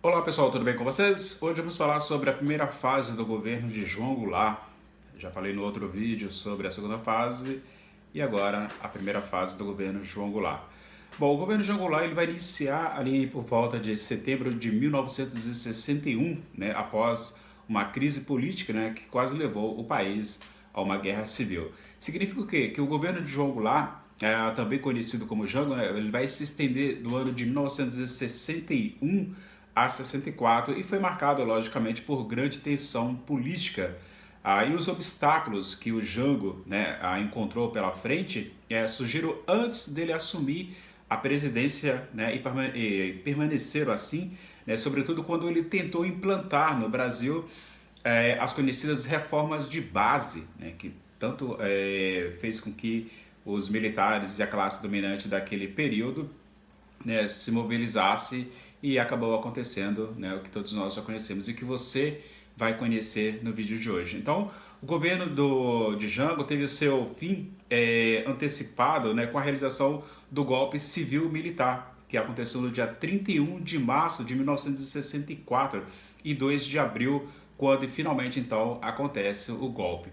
Olá pessoal, tudo bem com vocês? Hoje vamos falar sobre a primeira fase do governo de João Goulart. Já falei no outro vídeo sobre a segunda fase e agora a primeira fase do governo João Goulart. Bom, o governo João Goulart ele vai iniciar ali por volta de setembro de 1961, né, após uma crise política, né, que quase levou o país a uma guerra civil. Significa o quê? Que o governo de João Goulart, também conhecido como Jango, né, ele vai se estender do ano de 1961 a 64 e foi marcado, logicamente, por grande tensão política. E os obstáculos que o Jango, né, encontrou pela frente surgiram antes dele assumir a presidência, né, e permaneceram assim, né, sobretudo quando ele tentou implantar no Brasil as conhecidas reformas de base, né, que tanto fez com que os militares e a classe dominante daquele período, né, se mobilizasse e acabou acontecendo, né, o que todos nós já conhecemos e que você vai conhecer no vídeo de hoje. Então, o governo de Jango teve o seu fim antecipado, né, com a realização do golpe civil-militar, que aconteceu no dia 31 de março de 1964 e 2 de abril, quando finalmente então acontece o golpe.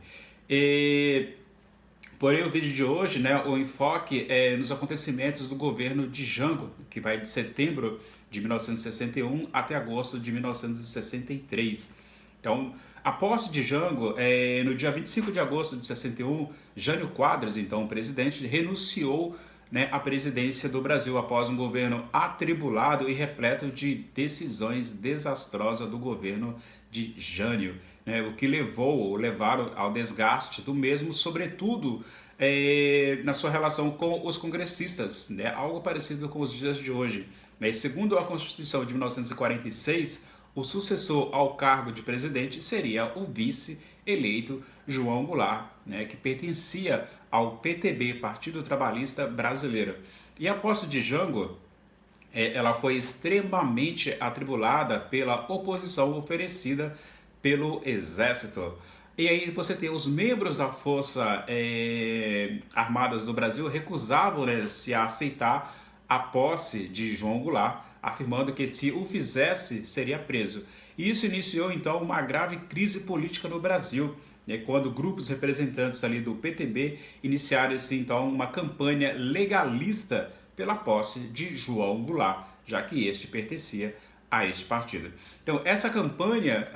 Porém, o vídeo de hoje, né, o enfoque é nos acontecimentos do governo de Jango, que vai de setembro de 1961 até agosto de 1963. Então, a posse de Jango, no dia 25 de agosto de 61, Jânio Quadros, então o presidente, renunciou, né, à presidência do Brasil após um governo atribulado e repleto de decisões desastrosas do governo de Jânio, né, o que levaram ao desgaste do mesmo, sobretudo na sua relação com os congressistas, né, algo parecido com os dias de hoje. Segundo a Constituição de 1946, o sucessor ao cargo de presidente seria o vice eleito João Goulart, né, que pertencia ao PTB, Partido Trabalhista Brasileiro. E a posse de Jango, ela foi extremamente atribulada pela oposição oferecida pelo Exército. E aí você tem os membros da Força Armadas do Brasil recusavam, né, se aceitar a posse de João Goulart, afirmando que se o fizesse seria preso. E isso iniciou então uma grave crise política no Brasil, né, quando grupos representantes ali do PTB iniciaram então uma campanha legalista pela posse de João Goulart, já que este pertencia a este partido. Então essa campanha,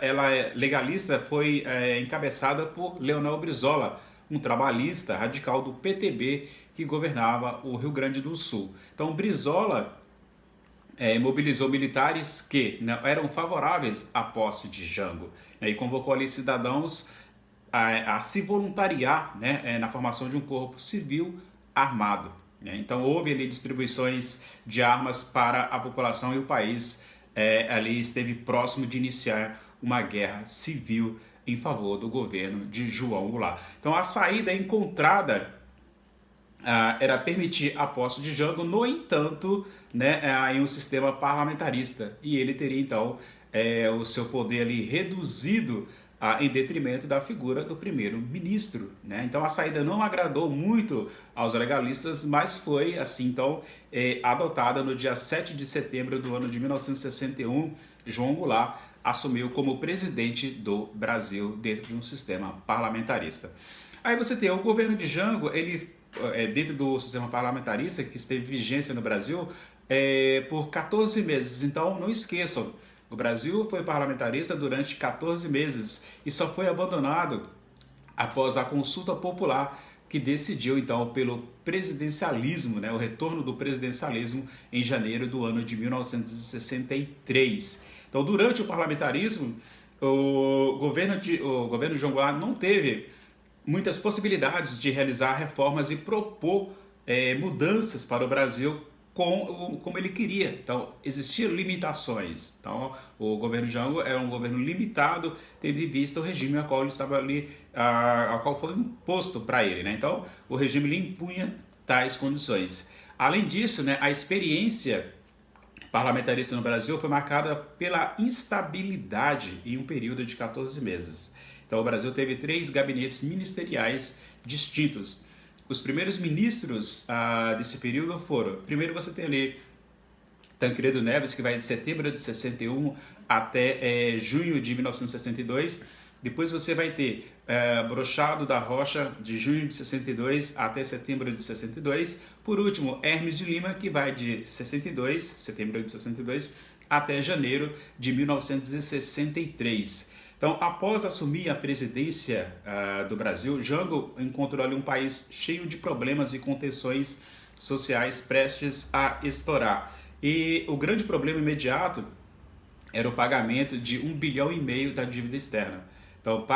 ela legalista, foi encabeçada por Leonel Brizola, um trabalhista radical do PTB que governava o Rio Grande do Sul. Então Brizola mobilizou militares que eram favoráveis à posse de Jango, né, e convocou ali cidadãos a se voluntariar, né, na formação de um corpo civil armado. Né. Então houve ali distribuições de armas para a população e o país ali esteve próximo de iniciar uma guerra civil em favor do governo de João Goulart. Então a saída encontrada era permitir a posse de Jango, no entanto, né, em um sistema parlamentarista, e ele teria então o seu poder ali reduzido em detrimento da figura do primeiro-ministro. Né? Então a saída não agradou muito aos legalistas, mas foi assim então adotada no dia 7 de setembro do ano de 1961. João Goulart assumiu como presidente do Brasil dentro de um sistema parlamentarista. Aí você tem o governo de Jango, ele dentro do sistema parlamentarista, que esteve vigência no Brasil por 14 meses. Então, não esqueçam, o Brasil foi parlamentarista durante 14 meses e só foi abandonado após a consulta popular, que decidiu então pelo presidencialismo, né, o retorno do presidencialismo em janeiro do ano de 1963. Então, durante o parlamentarismo, o governo de João Goulart não teve muitas possibilidades de realizar reformas e propor mudanças para o Brasil como ele queria. Então, existiam limitações. Então, o governo Jango era um governo limitado, tendo em vista o regime ao qual ele estava ali, ao qual foi imposto para ele. Né? Então, o regime lhe impunha tais condições. Além disso, né, a experiência parlamentarista no Brasil foi marcada pela instabilidade em um período de 14 meses. Então, o Brasil teve 3 gabinetes ministeriais distintos. Os primeiros ministros desse período foram, primeiro você tem ali Tancredo Neves, que vai de setembro de 61 até junho de 1962. Depois você vai ter Brochado da Rocha, de junho de 62 até setembro de 62. Por último, Hermes de Lima, que vai de 62, setembro de 62, até janeiro de 1963. Então, após assumir a presidência do Brasil, Jango encontrou ali um país cheio de problemas e contenções sociais prestes a estourar. E o grande problema imediato era o pagamento de 1,5 bilhão da dívida externa. Então,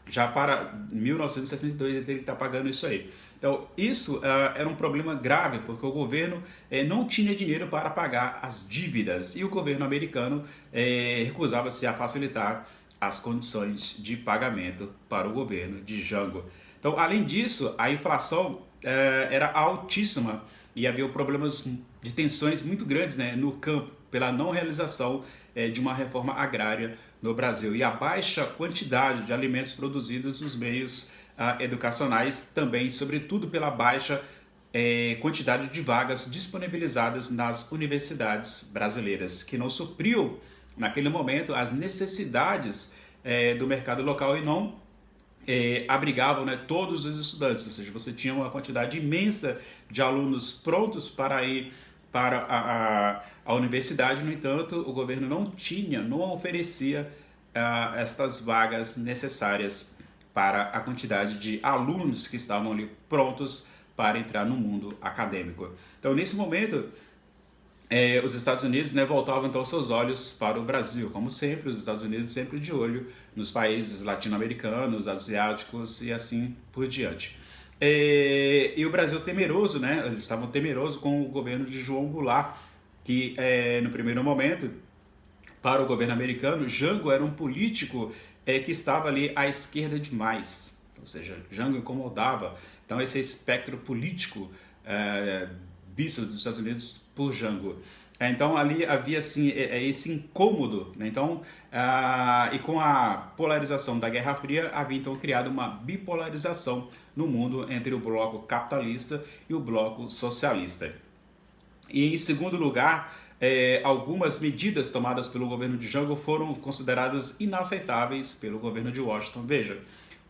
já para 1962, ele teria que estar pagando isso aí. Então, isso era um problema grave, porque o governo não tinha dinheiro para pagar as dívidas e o governo americano recusava-se a facilitar as condições de pagamento para o governo de Jango. Então, além disso, a inflação era altíssima e havia problemas de tensões muito grandes, né, no campo, pela não realização de uma reforma agrária no Brasil. E a baixa quantidade de alimentos produzidos nos meios educacionais também, sobretudo pela baixa quantidade de vagas disponibilizadas nas universidades brasileiras, que não supriu, naquele momento, as necessidades do mercado local e não abrigavam, né, todos os estudantes, ou seja, você tinha uma quantidade imensa de alunos prontos para ir para a universidade. No entanto, o governo não oferecia estas vagas necessárias para a quantidade de alunos que estavam ali prontos para entrar no mundo acadêmico. Então, nesse momento, os Estados Unidos, né, voltavam então seus olhos para o Brasil, como sempre, os Estados Unidos sempre de olho nos países latino-americanos, asiáticos e assim por diante. E o Brasil temeroso, né, eles estavam temerosos com o governo de João Goulart, que no primeiro momento, para o governo americano, Jango era um político que estava ali à esquerda demais, ou seja, Jango incomodava. Então esse espectro político visto dos Estados Unidos por Jango. Então ali havia assim esse incômodo, né? Então e com a polarização da Guerra Fria havia então criado uma bipolarização no mundo entre o bloco capitalista e o bloco socialista. E em segundo lugar, algumas medidas tomadas pelo governo de Jango foram consideradas inaceitáveis pelo governo de Washington. Veja,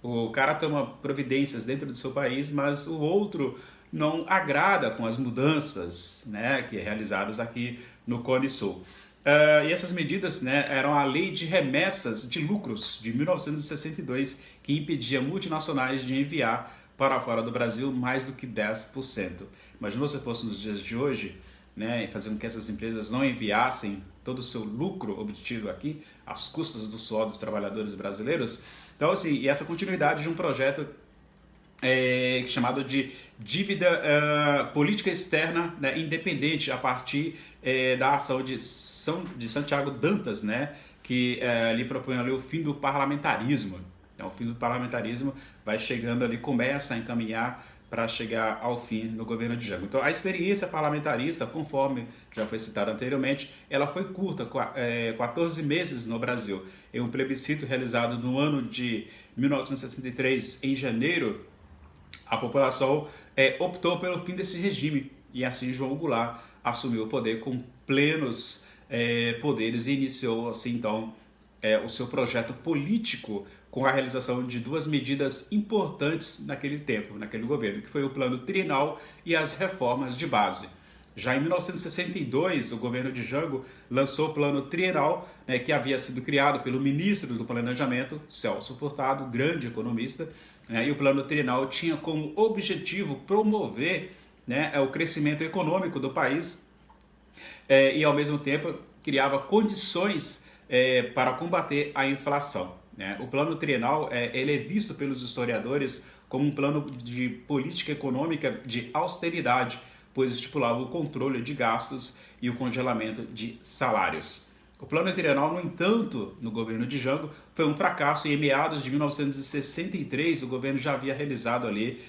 o cara toma providências dentro do seu país, mas o outro não agrada com as mudanças, né, que realizadas aqui no Cone Sul. E essas medidas, né, eram a Lei de Remessas de Lucros de 1962, que impedia multinacionais de enviar para fora do Brasil mais do que 10%. Imagina se fosse nos dias de hoje, né, fazer com que essas empresas não enviassem todo o seu lucro obtido aqui, às custas do suor dos trabalhadores brasileiros. Então, assim, e essa continuidade de um projeto chamado de dívida política externa, né, independente, a partir da ação de Santiago Dantas, né, que ali propõe ali o fim do parlamentarismo. Então, o fim do parlamentarismo vai chegando ali, começa a encaminhar para chegar ao fim no governo de Jango. Então, a experiência parlamentarista, conforme já foi citado anteriormente, ela foi curta, 14 meses no Brasil. Em um plebiscito realizado no ano de 1963, em janeiro, a população optou pelo fim desse regime e assim João Goulart assumiu o poder com plenos poderes e iniciou assim então o seu projeto político com a realização de duas medidas importantes naquele tempo, naquele governo, que foi o Plano Trienal e as reformas de base. Já em 1962, o governo de Jango lançou o Plano Trienal, né, que havia sido criado pelo ministro do Planejamento, Celso Furtado, grande economista, né, e o Plano Trienal tinha como objetivo promover, né, o crescimento econômico do país e, ao mesmo tempo, criava condições para combater a inflação. Né? O Plano Trienal ele é visto pelos historiadores como um plano de política econômica de austeridade, pois estipulava o controle de gastos e o congelamento de salários. O Plano Trienal, no entanto, no governo de Jango, foi um fracasso e em meados de 1963 o governo já havia realizado ali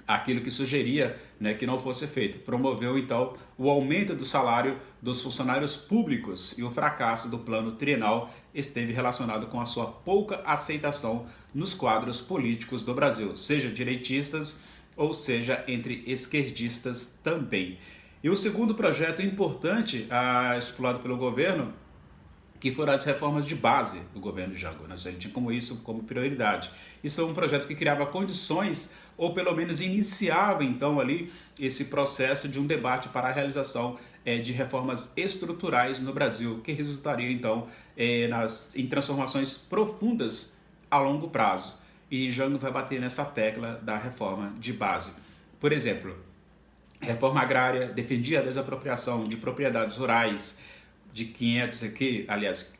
aquilo que sugeria, né, que não fosse feito. Promoveu então o aumento do salário dos funcionários públicos e o fracasso do Plano Trienal esteve relacionado com a sua pouca aceitação nos quadros políticos do Brasil, seja direitistas ou seja entre esquerdistas também. E o segundo projeto importante estipulado pelo governo, que foram as reformas de base do governo Jango. Né? Ele tinha como isso como prioridade. Isso é um projeto que criava condições, ou pelo menos iniciava então ali esse processo de um debate para a realização de reformas estruturais no Brasil, que resultaria então em transformações profundas a longo prazo. E Jango vai bater nessa tecla da reforma de base. Por exemplo, reforma agrária defendia a desapropriação de propriedades rurais de 500 aqui, aliás,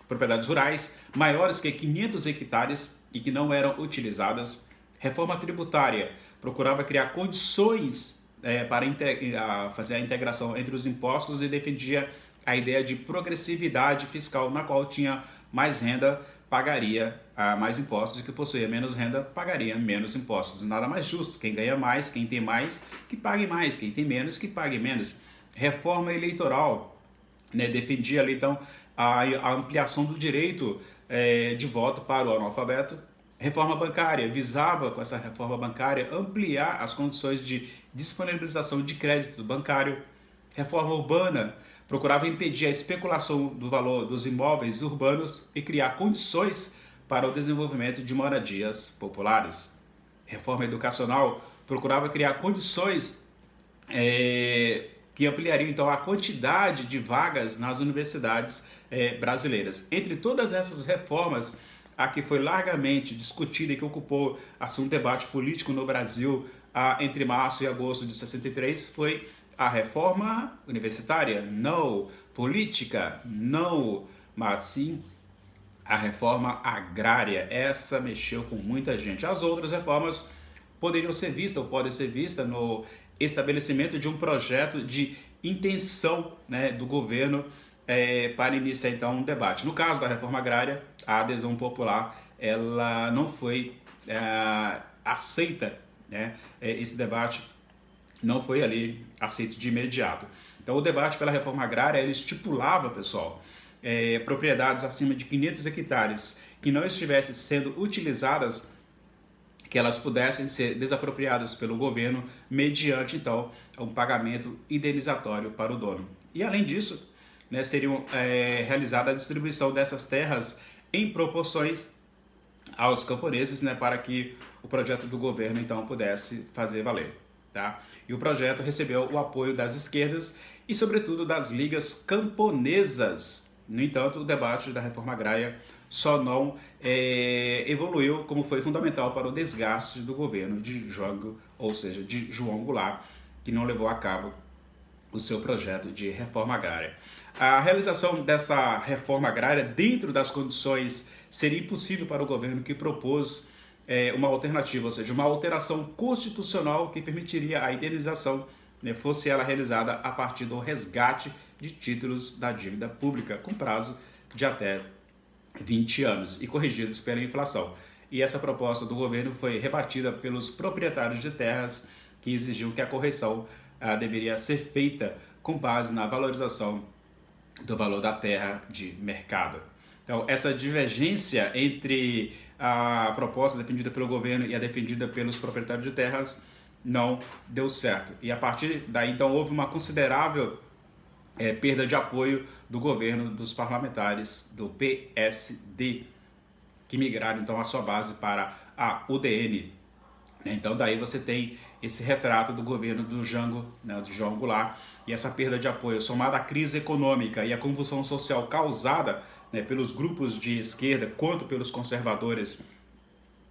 propriedades rurais maiores que 500 hectares e que não eram utilizadas. Reforma tributária procurava criar condições para fazer a integração entre os impostos e defendia a ideia de progressividade fiscal, na qual tinha mais renda pagaria mais impostos e que possuía menos renda pagaria menos impostos. Nada mais justo. Quem ganha mais, quem tem mais, que pague mais. Quem tem menos, que pague menos. Reforma eleitoral, né, defendia ali então a ampliação do direito de voto para o analfabeto. Reforma bancária visava, com essa reforma bancária, ampliar as condições de disponibilização de crédito bancário. Reforma urbana procurava impedir a especulação do valor dos imóveis urbanos e criar condições para o desenvolvimento de moradias populares. Reforma educacional procurava criar condições que ampliariam então a quantidade de vagas nas universidades brasileiras. Entre todas essas reformas, a que foi largamente discutida e que ocupou um debate político no Brasil entre março e agosto de 63 foi a reforma universitária? Não. Política? Não. Mas sim a reforma agrária. Essa mexeu com muita gente. As outras reformas poderiam ser vistas ou podem ser vistas no estabelecimento de um projeto de intenção, né, do governo para iniciar então um debate. No caso da reforma agrária, a adesão popular ela não foi aceita, né? Esse debate não foi ali aceito de imediato. Então o debate pela reforma agrária ele estipulava, pessoal, propriedades acima de 500 hectares que não estivessem sendo utilizadas, que elas pudessem ser desapropriadas pelo governo mediante, então, um pagamento indenizatório para o dono. E, além disso, né, seriam realizada a distribuição dessas terras em proporções aos camponeses, né, para que o projeto do governo, então, pudesse fazer valer. Tá? E o projeto recebeu o apoio das esquerdas e, sobretudo, das ligas camponesas. No entanto, o debate da reforma agrária só não evoluiu como foi fundamental para o desgaste do governo de Jango, ou seja, de João Goulart, que não levou a cabo o seu projeto de reforma agrária. A realização dessa reforma agrária dentro das condições seria impossível para o governo que propôs uma alternativa, ou seja, uma alteração constitucional que permitiria a indenização, né, fosse ela realizada a partir do resgate de títulos da dívida pública, com prazo de até 20 anos e corrigidos pela inflação. E essa proposta do governo foi rebatida pelos proprietários de terras que exigiam que a correção deveria ser feita com base na valorização do valor da terra de mercado. Então, essa divergência entre a proposta defendida pelo governo e a defendida pelos proprietários de terras não deu certo. E a partir daí, então, houve uma considerável perda de apoio do governo dos parlamentares do PSD, que migraram então a sua base para a UDN. Então daí você tem esse retrato do governo do Jango, né, de João Goulart, e essa perda de apoio somada à crise econômica e à convulsão social causada, né, pelos grupos de esquerda quanto pelos conservadores,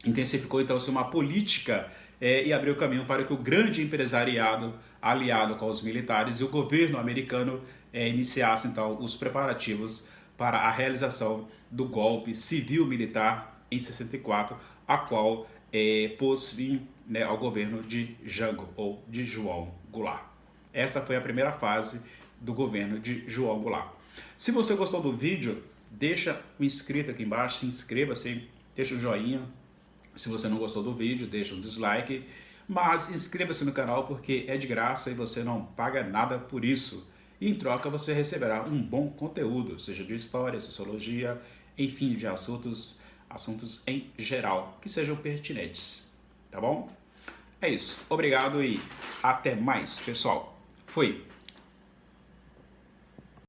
intensificou então uma política e abriu caminho para que o grande empresariado, aliado com os militares e o governo americano, iniciasse então os preparativos para a realização do golpe civil-militar em 64, a qual pôs fim, né, ao governo de Jango, ou de João Goulart. Essa foi a primeira fase do governo de João Goulart. Se você gostou do vídeo, deixa um inscrito aqui embaixo, se inscreva-se, deixa um joinha. Se você não gostou do vídeo, deixa um dislike, mas inscreva-se no canal porque é de graça e você não paga nada por isso. E em troca você receberá um bom conteúdo, seja de história, sociologia, enfim, de assuntos em geral, que sejam pertinentes, tá bom? É isso, obrigado e até mais, pessoal. Foi.